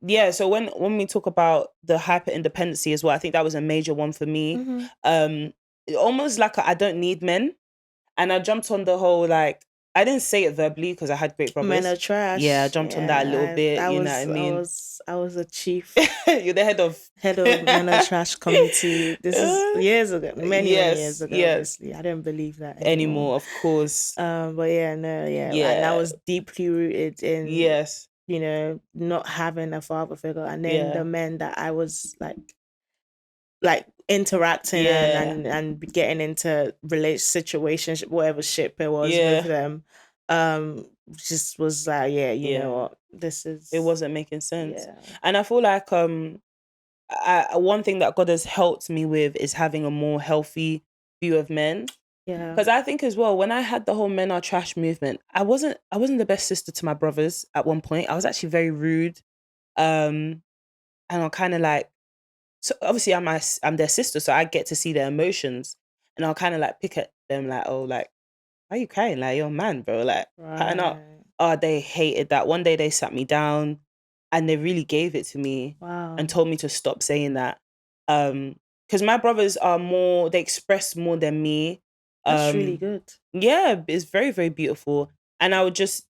Yeah, so when we talk about the hyper independency as well, I think that was a major one for me. Mm-hmm. Almost like I don't need men, and I jumped on the whole like I didn't say it verbally because I had great Men brothers. are Yeah, I trash. jumped on that a little Yeah, bit. I You know what I was, I mean? was, I was a chief You're the head of. head of Men are trash committee. This is years ago, many years Yes, ago. yes. Obviously, I don't believe that anymore. Anymore, of course. But yeah, no, yeah, and I Yeah. was deeply rooted in, Yes. not having a father figure, and then the Yeah. men that I was like interacting and Yeah. getting into relationship, whatever ship it was with Yeah. them, just was like, yeah, you know Yeah. what, this It is, wasn't making sense. yeah, And I feel like one thing that God has helped me with is having a more healthy view of men. yeah, Because I think as well, when I had the whole men are trash movement, I wasn't the best sister to my brothers at one point. I was actually very rude. And I'm kind of like, so obviously I'm their sister, so I get to see their emotions, and I'll kind of like pick at them like, oh, like, why are you crying? Like, you're a man, bro. Like, pattern up. right, Oh, they hated that. One day they sat me down, and they really gave it to me, and wow, told me to stop saying that. Because my brothers are more, they express more than me. that's really Um, good. yeah, it's very, very beautiful. And I would just,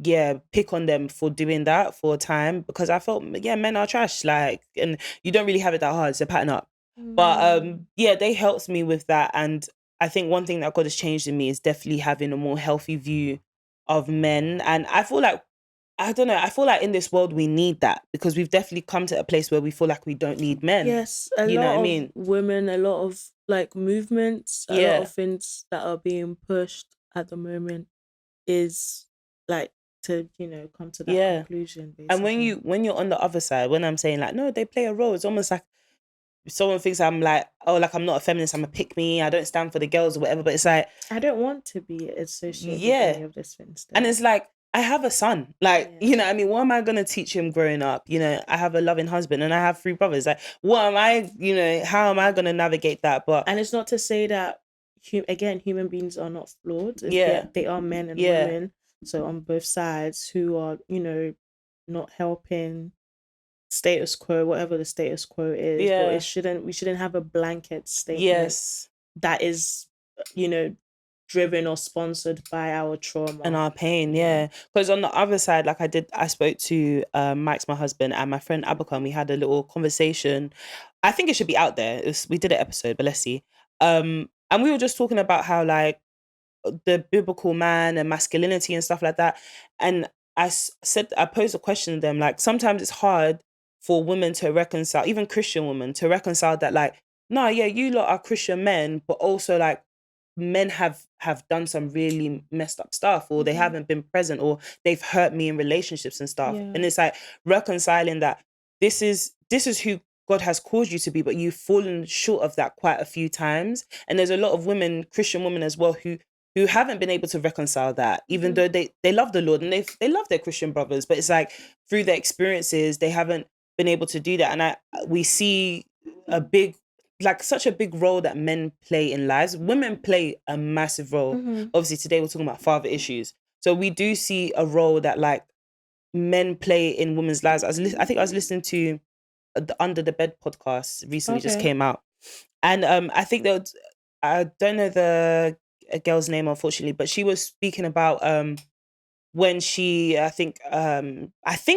yeah, pick on them for doing that for a time because I felt, yeah, men are trash. Like, and you don't really have it that hard, so pattern up. But Mm, yeah, they helped me with that. And I think one thing that God has changed in me is definitely having a more healthy view of men. And I feel like, I don't know, I feel like in this world we need that because we've definitely come to a place where we feel like we don't need men. yes, a You know what I lot of mean? women, a lot of like movements, a lot of Yeah. things that are being pushed at the moment is like to come to that Yeah. conclusion And basically. when you're on the other side, when I'm saying like, no, they play a role, it's almost like someone thinks I'm like, oh, like I'm not a feminist, I'm a pick me, I don't stand for the girls or whatever. But it's like, I don't want to be associated with yeah. any of this things And though. it's like, I have a son. Like, you know Yeah. what I mean? What am I gonna teach him growing up? You know, I have a loving husband and I have 3 brothers. Like, what am I, how am I gonna navigate that? But And it's not to say that again, human beings are not flawed. yeah, They are men and yeah, women. So on both sides who are, not helping status quo, whatever the status quo is, but yeah, we shouldn't have a blanket statement yes. that is, you know, driven or sponsored by our And trauma. our pain, Yeah. yeah. Because on the other side, like I spoke to Mike's my husband and my friend Abakan. We had a little conversation. I think it should be out there. We did an episode, but let's see. And we were just talking about how like the biblical man and masculinity and stuff like that. And said I posed a question to them like sometimes it's hard for women to reconcile, even Christian women to reconcile that like, no, yeah, you lot are Christian men, but also like men have done some really messed up stuff or they Hmm. haven't been present or they've hurt me in relationships and stuff. Yeah. And it's like reconciling that this is who God has called you to be, but you've fallen short of that quite a few times. And there's a lot of women, Christian women as well, who haven't been able to reconcile that, even Hmm. though they love the Lord and they love their Christian brothers, but it's like through their experiences they haven't been able to do that. And we see a big, like such a big role that men play in lives. Women play a massive role. Hmm. Obviously, today we're talking about father issues, so we do see a role that like men play in women's lives. I think I was listening to the Under the Bed podcast recently, just Okay. came out, and I think I don't know the girl's name unfortunately, but she was speaking about when she I think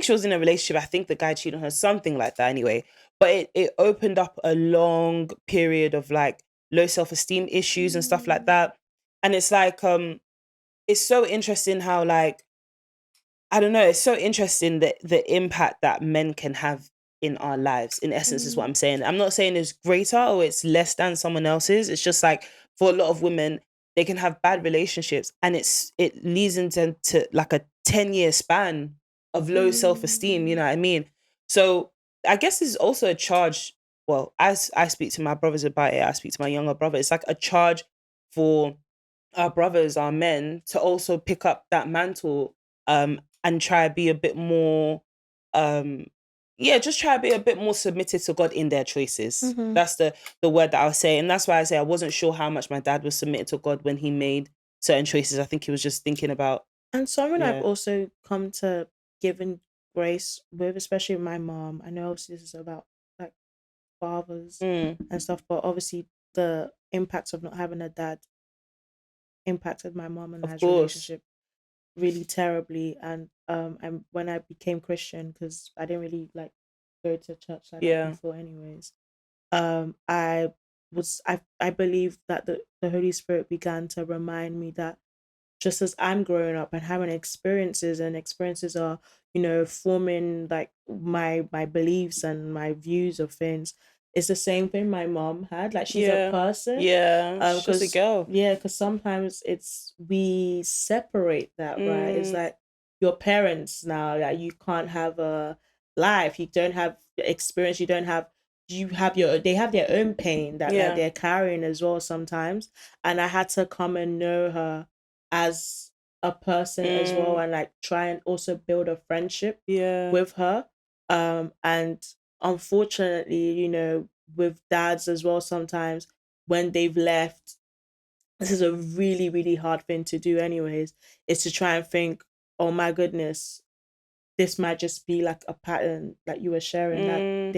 she was in a relationship. I think the guy cheated on her, something like that anyway. But it opened up a long period of like low self-esteem issues and stuff like Mm. that. And it's like it's so interesting how like I don't know, it's so interesting that the impact that men can have in our lives, in essence, is what Mm. I'm saying. I'm not saying it's greater or it's less than someone else's. It's just like for a lot of women, they can have bad relationships and it leads into like a 10-year span of low self-esteem, you Mm. know what I mean? So I guess it's also a charge. Well, as I speak to my brothers about it, I speak to my younger brother, it's like a charge for our brothers, our men, to also pick up that mantle and try to be a bit more um yeah, just try to be a bit more submitted to God in their choices. Mhm. That's the word that I was saying. And that's why I say I wasn't sure how much my dad was submitted to God when he made certain choices. I think he was just thinking about And something I've yeah. also come to given grace with, especially with my mom. I know obviously this is about like fathers and stuff, but obviously the impacts of not having a dad impacted my mom and Of I's course. relationship really terribly. And when I became Christian, because I didn't really like go to church like that Yeah. before, anyways. I believe that the Holy Spirit began to remind me that just as I'm growing up and having experiences, and experiences are, forming like my beliefs and my views of things. It's the same thing my mom had. Like, she's a Yeah. person. Yeah. She's just a Because girl. yeah, because sometimes we separate that, right? It's Mm. like your parents now. Like, you can't have a life. You don't have experience. You have they have their own pain that like Yeah. they're carrying as well sometimes. And I had to come and know her as a person as well, Mm. and like try and also build a friendship Yeah. with her. And unfortunately, with dads as well, sometimes when they've left, this is a really, really hard thing to do anyways, is to try and think, oh my goodness, this might just be like a pattern that you were sharing that Mm.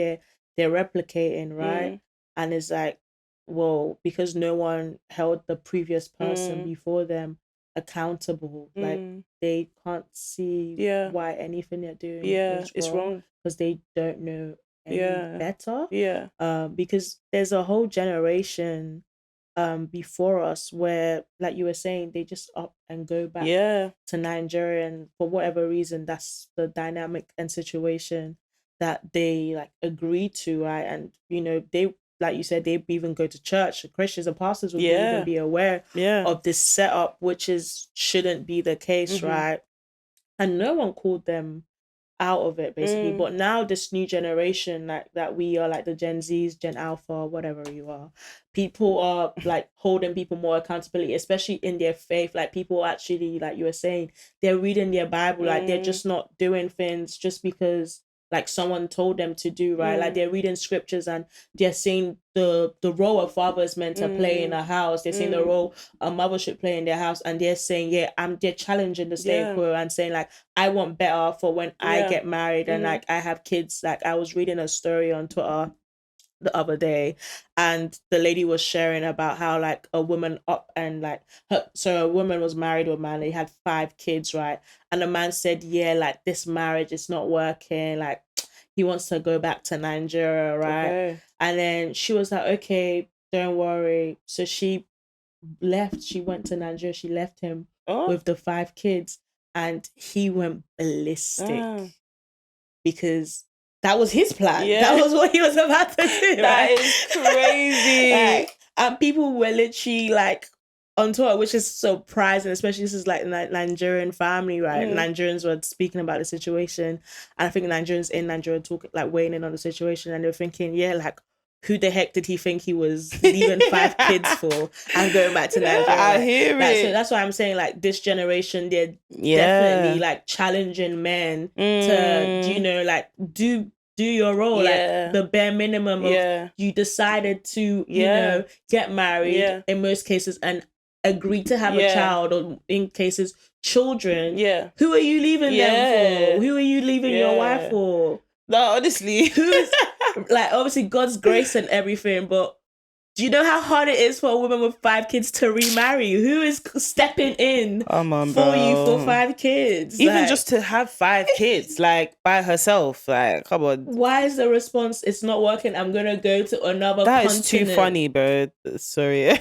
they're replicating, right? Mm. And it's like, well, because no one held the previous person Mm. before them accountable, like Mm. they can't see Yeah. why anything they're doing Yeah. is It's wrong, wrong. because they don't know any Yeah. better. Yeah. Because there's a whole generation before us where, like you were saying, they just up and go back Yeah. to Nigeria, and for whatever reason, that's the dynamic and situation that they like agree to, right? And they, like you said, they even go to church. Christians and pastors would even Yeah. be aware Yeah. of this setup, which is shouldn't be the case, Mm-hmm. right? And no one called them out of it, basically. Mm. But now this new generation, like that, we are like the Gen Zs, Gen Alpha, whatever you are, people are like holding people more accountability, especially in their faith. Like, people actually, like you were saying, they're reading their Bible. Like, they're Mm. just not doing things just because like someone told them to do, right? Like, Mm. they're reading scriptures, and they're seeing the role a father is meant to play in Mm. a house. They're seeing the Mm. role a mother should play in their house, and they're saying, yeah, they're challenging the state Yeah. quo and saying like, I want better for when I Yeah. get married and Mm-hmm. like I have kids. Like, I was reading a story on Twitter the other day, and the lady was sharing about how like a woman up and like a woman was married to a man. They had 5 kids, right? And the man said, yeah, like, this marriage is not working. Like, he wants to go back to Nigeria, right? Okay. And then she was like, okay, don't worry. So she left. She went to Nigeria. She left him Oh. with the 5 kids, and he went ballistic Ah. because that was his plan. That Yeah. was what he was about to do, That right? is crazy. And people were literally like on Twitter, which is surprising, especially this is like Nigerian family, right? Mm. Nigerians were speaking about the situation, and I think Nigerians in Nigeria talking, like, weighing in on the situation, and they're thinking, yeah, like, who the heck did he think he was leaving 5 kids for and going back to Yeah, Nigeria? I Like, hear so it. that's why I'm saying, like, this generation, they're definitely Yeah. like challenging men to, Mm. like, do your role, like Yeah. the bare minimum of, Yeah. you decided to, Yeah. get married Yeah. in most cases and agree to have a Yeah. child, or in cases children. Yeah. Who are you leaving them for? Yeah. Who are you leaving your wife Yeah. for? No, honestly. Who is, like, obviously God's grace and everything, but do you know how hard it is for a woman with 5 kids to remarry? Who is stepping in Come on, for you for bro. 5 kids? Even Like, just to have 5 kids, like, by herself, like, come on. why is the response, it's not working, I'm gonna go to another That is too continent? funny, bro. Sorry.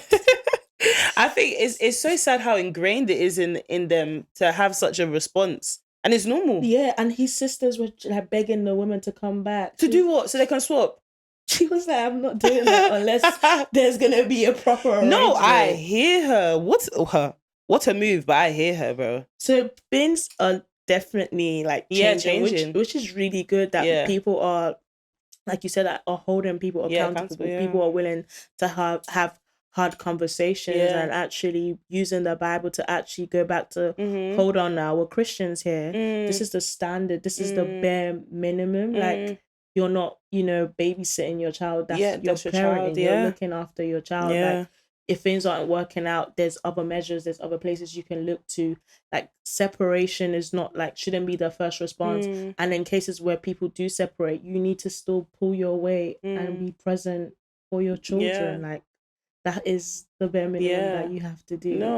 I think it's so sad how ingrained it is in them to have such a response. And it's normal. Yeah, and his sisters were like begging the woman to come back. To do what? So they can swap? She was like, I'm not doing that unless there's gonna be a proper arrangement. No, I hear her. What a move, but I hear her, bro. So things are definitely like changing, changing. which is really good that people are, like you said, are holding people accountable. People are willing to have hard conversations and actually using the Bible to actually go back to, hold on now, we're Christians here. This is the standard. This is the bare minimum. Like, you're not, babysitting your child. That's your your child, parenting. You're looking after your child. Like, if things aren't working out, there's other measures, there's other places you can look to. Like separation is not like shouldn't be the first response. Mm, And in cases where people do separate, you need to still pull your weight and mm, be present for your yeah, children. Like that is the bare minimum that yeah. you have to do. No,